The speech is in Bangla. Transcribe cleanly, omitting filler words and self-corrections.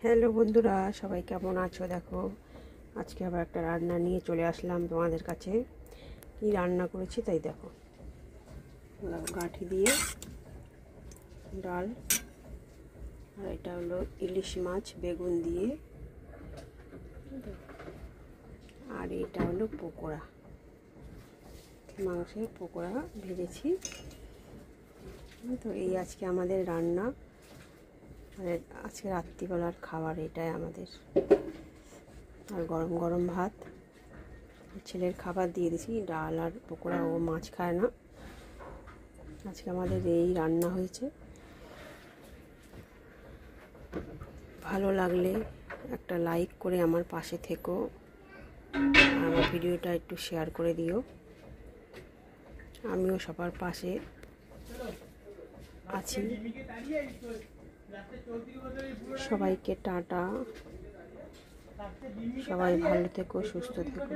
হ্যালো বন্ধুরা, সবাই কেমন আছো? দেখো, আজকে আবার একটা রান্না নিয়ে চলে আসলাম তোমাদের কাছে। কি রান্না করেছি তাই দেখো। গাঁঠি দিয়ে ডাল, আর এটা হলো ইলিশ মাছ বেগুন দিয়ে, আর এটা হলো পকোড়া, মাংসের পকোড়া ভেজেছি। তো এই আজকে আমাদের রান্না, মানে আজকে রাত্রিবেলার খাবার এটাই আমাদের। আর গরম গরম ভাত, ছেলের খাবার দিয়ে দিয়েছি, ডাল আর পকোড়া, ও মাছ খায় না। আজকে আমাদের এই রান্না হয়েছে। ভালো লাগলে একটা লাইক করে আমার পাশে থেকো, আর আমার ভিডিওটা একটু শেয়ার করে দিও। আমিও সবার পাশে আছি। সবাইকে টাটা, সবাই ভালো থেকো, সুস্থ থেকো।